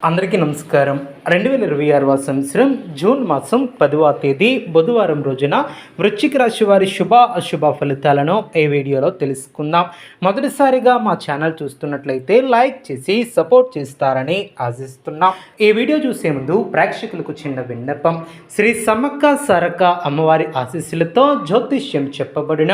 అందరికీ నమస్కారం. 2026వ సంవత్సరం జూన్ మాసం 10వ తేదీ బుధవారం రోజున వృశ్చిక రాశి వారి శుభ అశుభ ఫలితాలను ఈ వీడియోలో తెలుసుకుందాం. మొదటిసారిగా మా ఛానల్ చూస్తున్నట్లయితే లైక్ చేసి సపోర్ట్ చేస్తారని ఆశిస్తున్నాం. ఈ వీడియో చూసే ముందు ప్రేక్షకులకు చిన్న విన్నపం. శ్రీ సమ్మక్క సారక్క అమ్మవారి ఆశీస్సులతో జ్యోతిష్యం చెప్పబడిన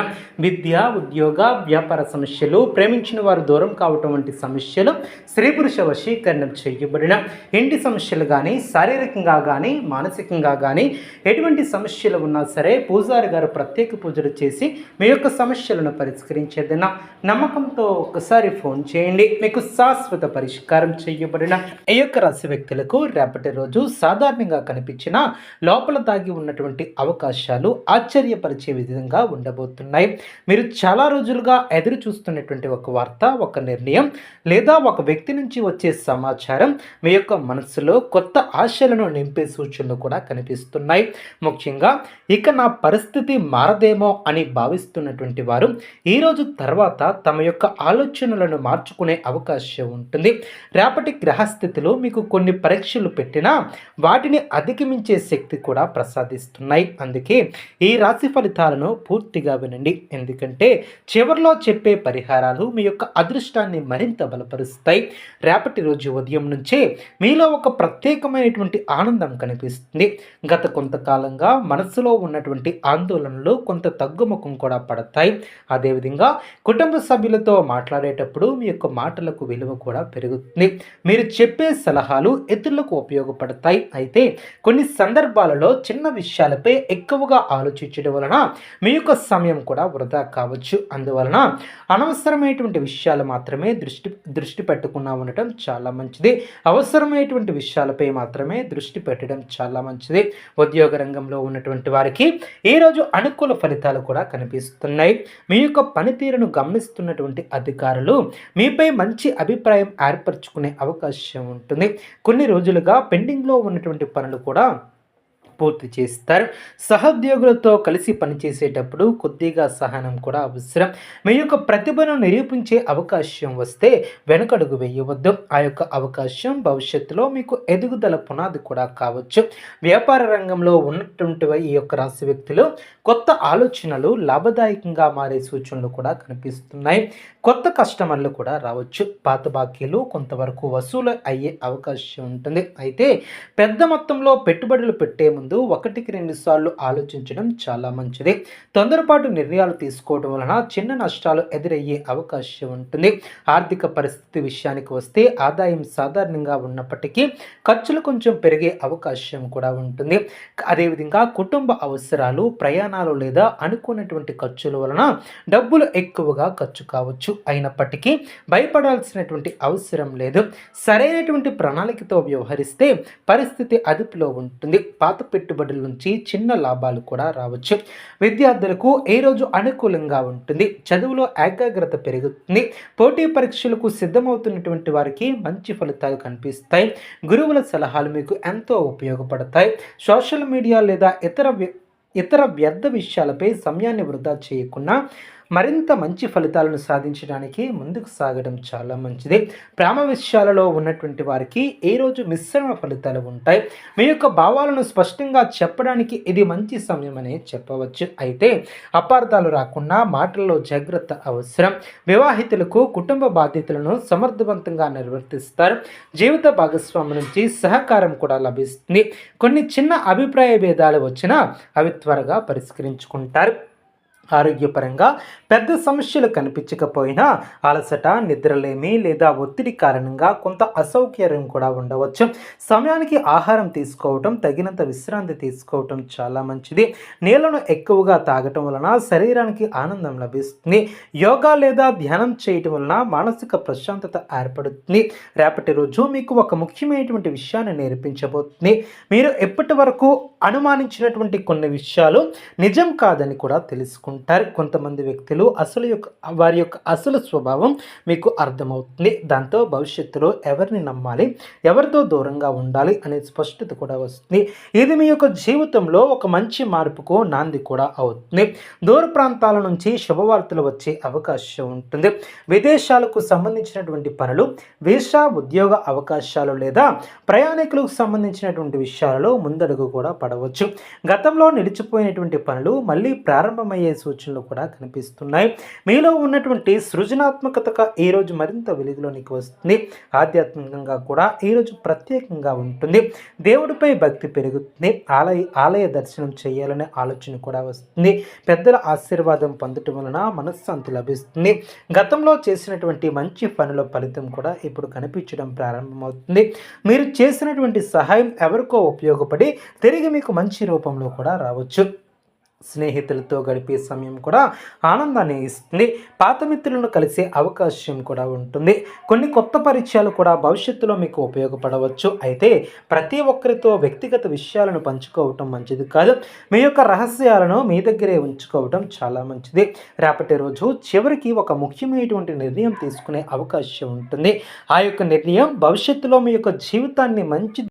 విద్య, ఉద్యోగ, వ్యాపార సమస్యలు, ప్రేమించిన వారు దూరం కావటం వంటి సమస్యలు, స్త్రీ పురుష వశీకరణం చేయబడిన ఇంటి సమస్యలు కానీ, శారీరకంగా కానీ, మానసికంగా కానీ ఎటువంటి సమస్యలు ఉన్నా సరే పూజారి గారు ప్రత్యేక పూజలు చేసి మీ యొక్క సమస్యలను పరిష్కరించేదన్న నమ్మకంతో ఒకసారి ఫోన్ చేయండి. మీకు శాశ్వత పరిష్కారం చేయబడిన ఈ యొక్క రాశి వ్యక్తులకు రేపటి రోజు సాధారణంగా కనిపించిన లోపల దాగి ఉన్నటువంటి అవకాశాలు ఆశ్చర్యపరిచే విధంగా ఉండబోతున్నాయి. మీరు చాలా రోజులుగా ఎదురు చూస్తున్నటువంటి ఒక వార్త, ఒక నిర్ణయం లేదా ఒక వ్యక్తి నుంచి వచ్చే సమాచారం మీ యొక్క మనసులో కొత్త ఆశలను నింపే సూచనలు కూడా కనిపిస్తున్నాయి. ముఖ్యంగా ఇక నా పరిస్థితి మారదేమో అని భావిస్తున్నటువంటి వారు ఈరోజు తర్వాత తమ యొక్క ఆలోచనలను మార్చుకునే అవకాశం ఉంటుంది. రేపటి గ్రహస్థితిలో మీకు కొన్ని పరీక్షలు పెట్టినా వాటిని అధిగమించే శక్తి కూడా ప్రసాదిస్తున్నాయి. అందుకే ఈ రాశి ఫలితాలను పూర్తిగా వినండి. ఎందుకంటే చివరిలో చెప్పే పరిహారాలు మీ యొక్క అదృష్టాన్ని మరింత బలపరుస్తాయి. రేపటి రోజు ఉదయం నుంచే మీలో ఒక ప్రత్యేకమైనటువంటి ఆనందం కనిపిస్తుంది. గత కొంతకాలంగా మనసులో ఉన్నటువంటి ఆందోళనలు కొంత తగ్గుముఖం కూడా పడతాయి. అదేవిధంగా కుటుంబ సభ్యులతో మాట్లాడేటప్పుడు మీ యొక్క మాటలకు విలువ కూడా పెరుగుతుంది. మీరు చెప్పే సలహాలు ఇతరులకు ఉపయోగపడతాయి. అయితే కొన్ని సందర్భాలలో చిన్న విషయాలపై ఎక్కువగా ఆలోచించడం వలన మీ యొక్క సమయం కూడా వృధా కావచ్చు. అందువలన అనవసరమైనటువంటి విషయాలు మాత్రమే దృష్టి పెట్టుకున్నా ఉండటం చాలా మంచిది. అవసరమైనటువంటి విషయాలపై మాత్రమే దృష్టి పెట్టడం చాలా మంచిది. ఉద్యోగ రంగంలో ఉన్నటువంటి వారికి ఈరోజు అనుకూల ఫలితాలు కూడా కనిపిస్తున్నాయి. మీ యొక్క పనితీరును గమనిస్తున్నటువంటి అధికారులు మీపై మంచి అభిప్రాయం ఏర్పరచుకునే అవకాశం ఉంటుంది. కొన్ని రోజులుగా పెండింగ్లో ఉన్నటువంటి పనులు కూడా పూర్తి చేస్తారు. సహోద్యోగులతో కలిసి పనిచేసేటప్పుడు కొద్దిగా సహనం కూడా అవసరం. మీ యొక్క ప్రతిభను నిరూపించే అవకాశం వస్తే వెనకడుగు వేయవద్దు. ఆ యొక్క అవకాశం భవిష్యత్తులో మీకు ఎదుగుదల పునాది కూడా కావచ్చు. వ్యాపార రంగంలో ఉన్నటువంటి ఈ యొక్క రాశి వ్యక్తులు కొత్త ఆలోచనలు లాభదాయకంగా మారే సూచనలు కూడా కనిపిస్తున్నాయి. కొత్త కస్టమర్లు కూడా రావచ్చు. పాత బాకీలు కొంతవరకు వసూలు అయ్యే అవకాశం ఉంటుంది. అయితే పెద్ద మొత్తంలో పెట్టుబడులు పెట్టే ముందు 1-2 సార్లు ఆలోచించడం చాలా మంచిది. తొందరపాటు నిర్ణయాలు తీసుకోవడం వలన చిన్న నష్టాలు ఎదురయ్యే అవకాశం ఉంటుంది. ఆర్థిక పరిస్థితి విషయానికి వస్తే ఆదాయం సాధారణంగా ఉన్నప్పటికీ ఖర్చులు కొంచెం పెరిగే అవకాశం కూడా ఉంటుంది. అదేవిధంగా కుటుంబ అవసరాలు, ప్రయాణాలు లేదా అనుకున్నటువంటి ఖర్చుల వలన డబ్బులు ఎక్కువగా ఖర్చు కావచ్చు. అయినప్పటికీ భయపడాల్సినటువంటి అవసరం లేదు. సరైనటువంటి ప్రణాళికతో వ్యవహరిస్తే పరిస్థితి అదుపులో ఉంటుంది. పాత పెట్టుబడుల నుంచి చిన్న లాభాలు కూడా రావచ్చు. విద్యార్థులకు ఏ రోజు అనుకూలంగా ఉంటుంది. చదువులో ఏకాగ్రత పెరుగుతుంది. పోటీ పరీక్షలకు సిద్ధమవుతున్నటువంటి వారికి మంచి ఫలితాలు కనిపిస్తాయి. గురువుల సలహాలు మీకు ఎంతో ఉపయోగపడతాయి. సోషల్ మీడియా లేదా ఇతర వ్యర్థ విషయాలపై సమయాన్ని వృధా చేయకుండా మరింత మంచి ఫలితాలను సాధించడానికి ముందుకు సాగడం చాలా మంచిది. ప్రేమ విషయాలలో ఉన్నటువంటి వారికి ఈ రోజు మిశ్రమ ఫలితాలు ఉంటాయి. మీ యొక్క భావాలను స్పష్టంగా చెప్పడానికి ఇది మంచి సమయం అనే చెప్పవచ్చు. అయితే అపార్థాలు రాకుండా మాటల్లో జాగ్రత్త అవసరం. వివాహితులకు కుటుంబ బాధ్యతలను సమర్థవంతంగా నిర్వర్తిస్తారు. జీవిత భాగస్వామి నుంచి సహకారం కూడా లభిస్తుంది. కొన్ని చిన్న అభిప్రాయ భేదాలు వచ్చినా అవి త్వరగా పరిష్కరించుకుంటారు. ఆరోగ్యపరంగా పెద్ద సమస్యలు కనిపించకపోయినా అలసట, నిద్రలేమి లేదా ఒత్తిడి కారణంగా కొంత అసౌకర్యం కూడా ఉండవచ్చు. సమయానికి ఆహారం తీసుకోవటం, తగినంత విశ్రాంతి తీసుకోవటం చాలా మంచిది. నీళ్లను ఎక్కువగా తాగటం వలన శరీరానికి ఆనందం లభిస్తుంది. యోగా లేదా ధ్యానం చేయటం వలన మానసిక ప్రశాంతత ఏర్పడుతుంది. రేపటి రోజు మీకు ఒక ముఖ్యమైనటువంటి విషయాన్ని నేర్పించబోతుంది. మీరు ఎప్పటి వరకు అనుమానించినటువంటి కొన్ని విషయాలు నిజం కాదని కూడా తెలుసుకుంటారు. కొంతమంది వ్యక్తులు వారి యొక్క అసలు స్వభావం మీకు అర్థమవుతుంది. దాంతో భవిష్యత్తులో ఎవరిని నమ్మాలి, ఎవరితో దూరంగా ఉండాలి అనే స్పష్టత కూడా వస్తుంది. ఇది మీ యొక్క జీవితంలో ఒక మంచి మార్పుకు నాంది కూడా అవుతుంది. దూర ప్రాంతాల నుంచి శుభవార్తలు వచ్చే అవకాశం ఉంటుంది. విదేశాలకు సంబంధించినటువంటి పనులు, వీసా, ఉద్యోగ అవకాశాలు లేదా ప్రయాణికులకు సంబంధించినటువంటి విషయాలలో ముందడుగు కూడా పడవచ్చు. గతంలో నిలిచిపోయినటువంటి పనులు మళ్ళీ ప్రారంభమయ్యే సూచనలు కూడా కనిపిస్తున్నాయి. మీలో ఉన్నటువంటి సృజనాత్మకత ఈరోజు మరింత వెలుగులోనికి వస్తుంది. ఆధ్యాత్మికంగా కూడా ఈరోజు ప్రత్యేకంగా ఉంటుంది. దేవుడిపై భక్తి పెరుగుతుంది. ఆలయ దర్శనం చేయాలనే ఆలోచన కూడా వస్తుంది. పెద్దల ఆశీర్వాదం పొందటం వలన మనశ్శాంతి లభిస్తుంది. గతంలో చేసినటువంటి మంచి పనుల ఫలితం కూడా ఇప్పుడు కనిపించడం ప్రారంభమవుతుంది. మీరు చేసినటువంటి సహాయం ఎవరికో ఉపయోగపడి తిరిగి మీకు మంచి రూపంలో కూడా రావచ్చు. స్నేహితులతో గడిపే సమయం కూడా ఆనందాన్ని ఇస్తుంది. పాత మిత్రులను కలిసే అవకాశం కూడా ఉంటుంది. కొన్ని కొత్త పరిచయాలు కూడా భవిష్యత్తులో మీకు ఉపయోగపడవచ్చు. అయితే ప్రతి ఒక్కరితో వ్యక్తిగత విషయాలను పంచుకోవటం మంచిది కాదు. మీ యొక్క రహస్యాలను మీ దగ్గరే ఉంచుకోవటం చాలా మంచిది. రేపటి రోజు చివరికి ఒక ముఖ్యమైనటువంటి నిర్ణయం తీసుకునే అవకాశం ఉంటుంది. ఆ యొక్క నిర్ణయం భవిష్యత్తులో మీ యొక్క జీవితాన్ని మంచి